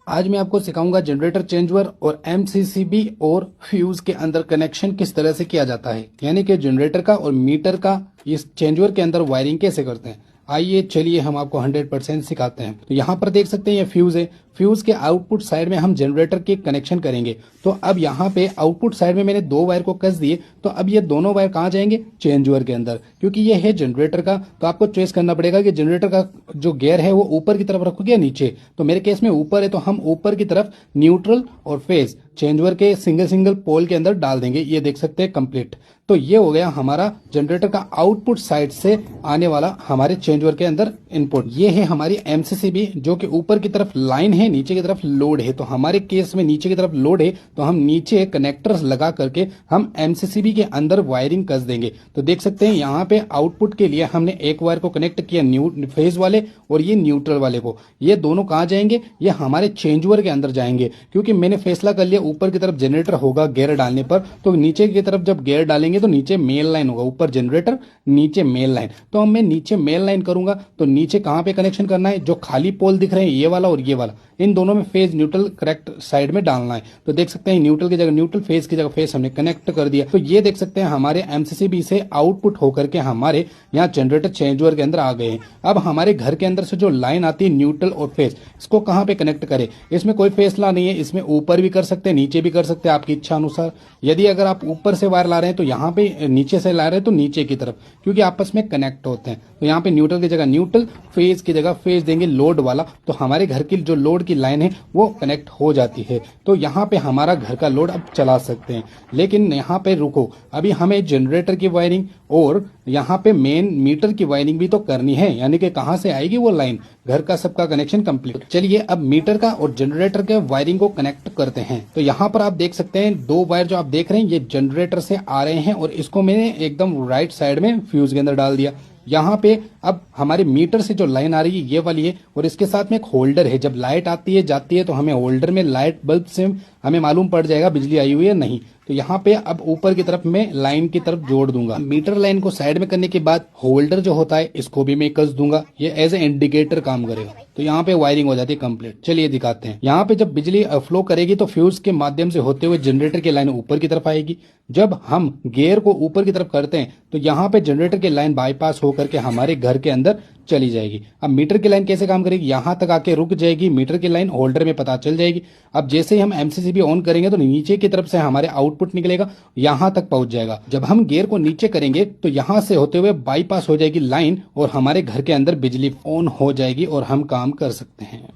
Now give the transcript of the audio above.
आज मैं आपको सिखाऊंगा जनरेटर चेंजओवर और एमसीसीबी और फ्यूज के अंदर कनेक्शन किस तरह से किया जाता है, यानी कि जनरेटर का और मीटर का इस चेंजओवर के अंदर वायरिंग कैसे करते हैं। आइए चलिए हम आपको 100% सिखाते हैं। तो यहाँ पर देख सकते हैं ये फ्यूज है। फ्यूज के आउटपुट साइड में हम जनरेटर के कनेक्शन करेंगे। तो अब यहाँ पे आउटपुट साइड में मैंने 2 वायर को कस दिए, तो अब ये दोनों वायर कहाँ जाएंगे, चेंजओवर के अंदर। क्योंकि ये है जनरेटर का, तो आपको चॉइस करना पड़ेगा कि जनरेटर का जो गियर है वो ऊपर की तरफ रखोगे या नीचे। तो मेरे केस में ऊपर है, तो हम ऊपर की तरफ न्यूट्रल और फेज चेंजओवर के सिंगल सिंगल पोल के अंदर डाल देंगे। ये देख सकते हैं कंप्लीट। तो ये हो गया हमारा जनरेटर का आउटपुट साइड से आने वाला हमारे चेंजओवर के अंदर इनपुट। ये है हमारी एमसीसीबी जो कि ऊपर की तरफ लाइन है, नीचे की तरफ लोड है। तो हमारे केस में नीचे की तरफ लोड है, तो हम नीचे कनेक्टर्स लगा करके हम एमसीसीबी के अंदर वायरिंग कस देंगे। तो देख सकते हैं यहाँ पे आउटपुट के लिए हमने एक वायर को कनेक्ट किया फेज वाले और ये न्यूट्रल वाले को। ये दोनों कहाँ जाएंगे, ये हमारे चेंजओवर के अंदर जाएंगे। क्योंकि मैंने फैसला कर लिया ऊपर की तरफ जनरेटर होगा गियर डालने पर, तो नीचे की तरफ जब गियर डालेंगे तो नीचे मेल लाइन होगा, ऊपर जनरेटर नीचे मेल लाइन। तो अब मैं नीचे मेल लाइन करूंगा, तो नीचे कहां पे कनेक्शन करना है, जो खाली पोल दिख रहे हैं ये वाला और ये वाला, इन दोनों में फेज न्यूट्रल करेक्ट साइड में डालना है। तो देख सकते हैं न्यूट्रल की जगह न्यूट्रल, फेज की जगह फेज हमने कनेक्ट कर दिया। तो ये देख सकते हैं हमारे एमसीसीबी से आउटपुट होकर के हमारे यहाँ जनरेटर चेंजओवर के अंदर आ गए हैं। अब हमारे घर के अंदर से जो लाइन आती है न्यूट्रल और फेज, इसको कहां पे कनेक्ट करें, इसमें कोई फैसला नहीं है। इसमें ऊपर भी कर सकते हैं, नीचे भी कर सकते हैं, आपकी इच्छा अनुसार। यदि अगर आप ऊपर से वायर ला रहे हैं तो यहाँ पे, नीचे से ला रहे हैं तो नीचे की तरफ, क्योंकि आपस में कनेक्ट होते हैं। तो यहाँ पे न्यूट्रल की जगह न्यूट्रल, फेज की जगह फेज देंगे लोड वाला, तो हमारे घर की जो लोड की लाइन है वो कनेक्ट हो जाती है। तो यहाँ पे हमारा घर का लोड अब चला सकते हैं। लेकिन यहाँ पे रुको, अभी हमें जनरेटर की वायरिंग और यहाँ पे मेन मीटर की वायरिंग भी तो करनी है, यानी कि कहाँ से आएगी वो लाइन, घर का सबका कनेक्शन कंप्लीट। चलिए अब मीटर का और जनरेटर के वायरिंग को कनेक्ट करते हैं। तो यहाँ पर आप देख सकते हैं 2 वायर जो आप देख रहे हैं ये जनरेटर से आ रहे हैं और इसको मैंने एकदम राइट साइड में फ्यूज के अंदर डाल दिया। यहाँ पे अब हमारे मीटर से जो लाइन आ रही है ये वाली है, और इसके साथ में एक होल्डर है। जब लाइट आती है जाती है तो हमें होल्डर में लाइट बल्ब से हमें मालूम पड़ जाएगा बिजली आई हुई है नहीं। तो यहाँ पे अब ऊपर की तरफ मैं लाइन की तरफ जोड़ दूंगा। मीटर लाइन को साइड में करने के बाद होल्डर जो होता है इसको भी मैं कस दूंगा, ये एज ए इंडिकेटर काम करेगा। तो यहाँ पे वायरिंग हो जाती है कंप्लीट। चलिए दिखाते हैं। यहाँ पे जब बिजली फ्लो करेगी तो फ्यूज के माध्यम से होते हुए जनरेटर की लाइन ऊपर की तरफ आएगी। जब हम गियर को ऊपर की तरफ करते हैं तो यहाँ पे जनरेटर की लाइन बाईपास होकर के हमारे घर के अंदर चली जाएगी। अब मीटर की लाइन कैसे काम करेगी, यहाँ तक आके रुक जाएगी मीटर की लाइन, होल्डर में पता चल जाएगी। अब जैसे ही हम एमसीसीबी ऑन करेंगे तो नीचे की तरफ से हमारे आउटपुट निकलेगा, यहाँ तक पहुंच जाएगा। जब हम गियर को नीचे करेंगे तो यहाँ से होते हुए बाईपास हो जाएगी लाइन और हमारे घर के अंदर बिजली ऑन हो जाएगी और हम काम कर सकते हैं।